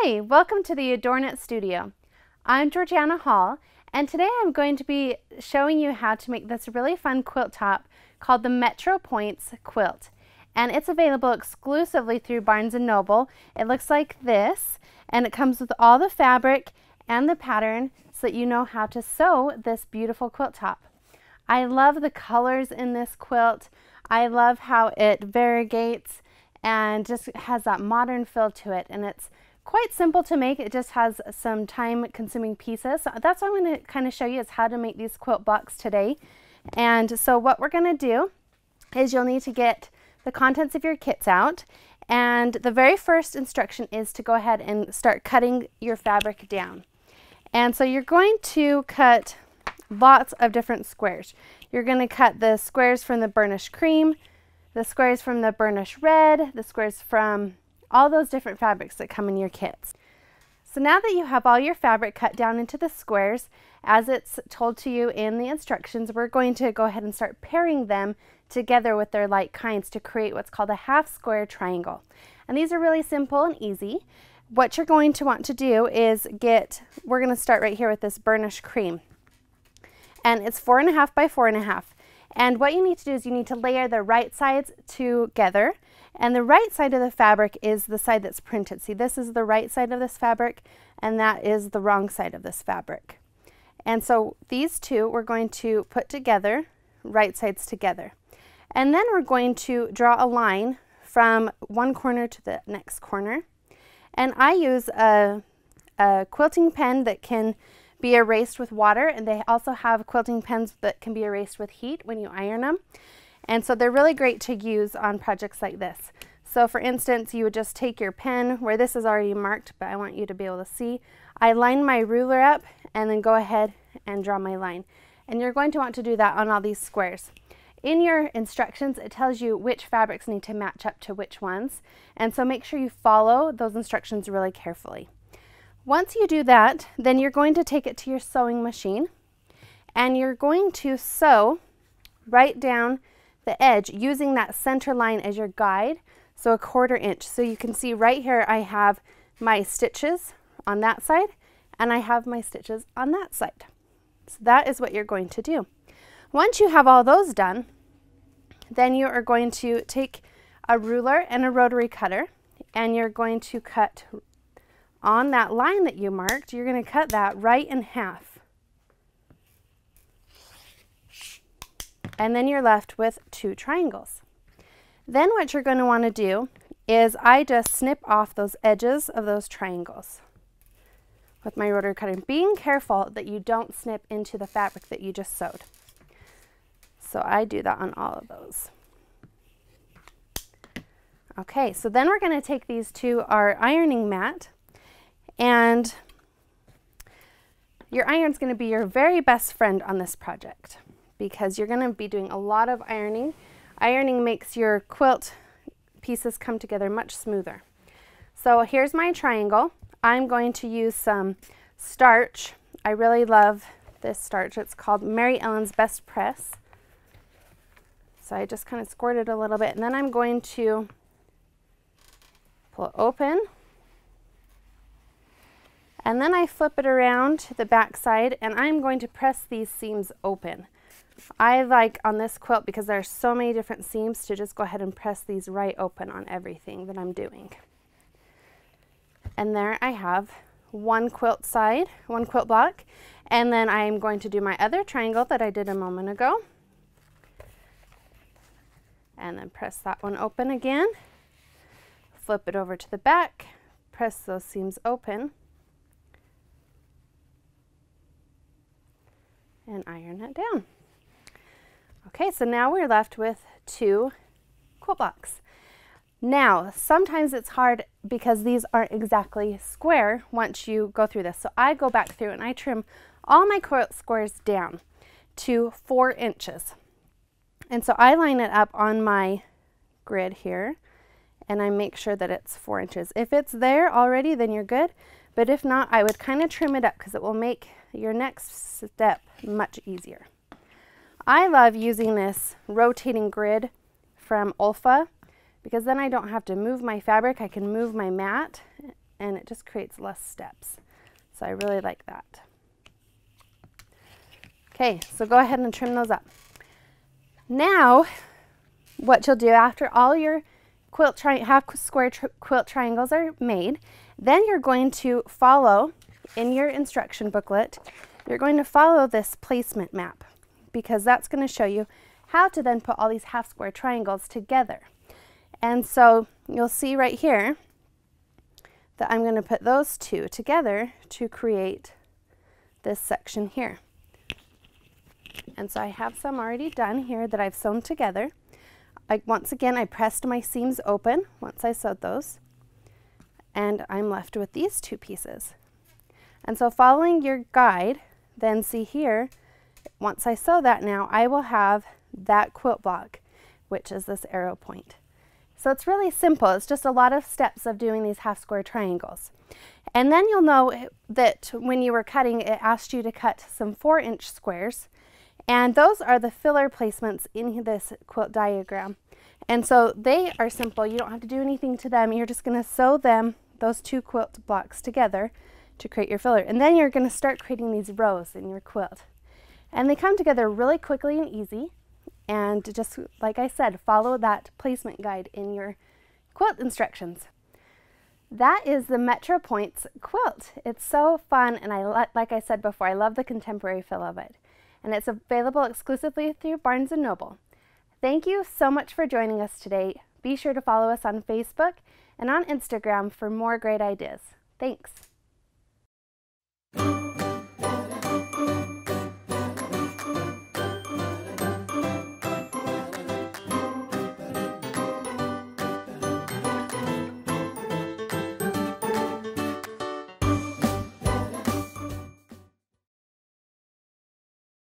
Hi, welcome to the ADORNit studio. I'm Georgiana Hall, and today I'm going to be showing you how to make this really fun quilt top called the Metro Points quilt. And it's available exclusively through Barnes & Noble. It looks like this, and it comes with all the fabric and the pattern so that you know how to sew this beautiful quilt top. I love the colors in this quilt. I love how it variegates and just has that modern feel to it, and it's quite simple to make. It just has some time-consuming pieces. So that's what I'm going to kind of show you is how to make these quilt blocks today. And so what we're going to do is you'll need to get the contents of your kits out, and the very first instruction is to go ahead and start cutting your fabric down. And so you're going to cut lots of different squares. You're going to cut the squares from the burnished cream, the squares from the burnished red, the squares from all those different fabrics that come in your kits. So now that you have all your fabric cut down into the squares, as it's told to you in the instructions, we're going to go ahead and start pairing them together with their like kinds to create what's called a half square triangle. And these are really simple and easy. What you're going to want to do is we're going to start right here with this burnished cream. And it's 4.5 by 4.5. And what you need to do is you need to layer the right sides together. And the right side of the fabric is the side that's printed. See, this is the right side of this fabric, and that is the wrong side of this fabric. And so these two we're going to put together, right sides together. And then we're going to draw a line from one corner to the next corner. And I use a quilting pen that can be erased with water, and they also have quilting pens that can be erased with heat when you iron them. And so they're really great to use on projects like this. So for instance, you would just take your pen where this is already marked, but I want you to be able to see. I line my ruler up and then go ahead and draw my line. And you're going to want to do that on all these squares. In your instructions, it tells you which fabrics need to match up to which ones. And so make sure you follow those instructions really carefully. Once you do that, then you're going to take it to your sewing machine and you're going to sew right down the edge using that center line as your guide, so 1/4 inch. So you can see right here I have my stitches on that side and I have my stitches on that side. So that is what you're going to do. Once you have all those done, then you are going to take a ruler and a rotary cutter, and you're going to cut on that line that you marked. You're going to cut that right in half. And then you're left with 2 triangles. Then what you're going to want to do is I just snip off those edges of those triangles with my rotary cutter, being careful that you don't snip into the fabric that you just sewed. So I do that on all of those. Okay, so then we're going to take these to our ironing mat, and your iron's going to be your very best friend on this project, because you're going to be doing a lot of ironing. Ironing makes your quilt pieces come together much smoother. So here's my triangle. I'm going to use some starch. I really love this starch. It's called Mary Ellen's Best Press. So I just kind of squirt it a little bit, and then I'm going to pull it open. And then I flip it around to the back side, and I'm going to press these seams open. I like on this quilt, because there are so many different seams, to just go ahead and press these right open on everything that I'm doing. And there I have one quilt side, one quilt block, and then I'm going to do my other triangle that I did a moment ago. And then press that one open again, flip it over to the back, press those seams open, and iron it down. Okay, so now we're left with 2 quilt blocks. Now, sometimes it's hard because these aren't exactly square once you go through this. So I go back through and I trim all my quilt squares down to 4 inches. And so I line it up on my grid here, and I make sure that it's 4 inches. If it's there already, then you're good. But if not, I would kind of trim it up, because it will make your next step much easier. I love using this rotating grid from Olfa, because then I don't have to move my fabric. I can move my mat and it just creates less steps. So I really like that. Okay, so go ahead and trim those up. Now, what you'll do after all your half square quilt triangles are made, then you're going to follow, in your instruction booklet, you're going to follow this placement map, because that's going to show you how to then put all these half square triangles together. And so you'll see right here that I'm going to put those two together to create this section here. And so I have some already done here that I've sewn together. Once again, I pressed my seams open once I sewed those, and I'm left with these two pieces. And so following your guide, then see here, once I sew that now, I will have that quilt block, which is this arrow point. So it's really simple. It's just a lot of steps of doing these half square triangles. And then you'll know that when you were cutting, it asked you to cut some 4-inch squares. And those are the filler placements in this quilt diagram. And so they are simple. You don't have to do anything to them. You're just going to sew them, those two quilt blocks together to create your filler. And then you're going to start creating these rows in your quilt. And they come together really quickly and easy. And just like I said, follow that placement guide in your quilt instructions. That is the Metro Points quilt. It's so fun, and like I said before, I love the contemporary feel of it. And it's available exclusively through Barnes & Noble. Thank you so much for joining us today. Be sure to follow us on Facebook and on Instagram for more great ideas. Thanks.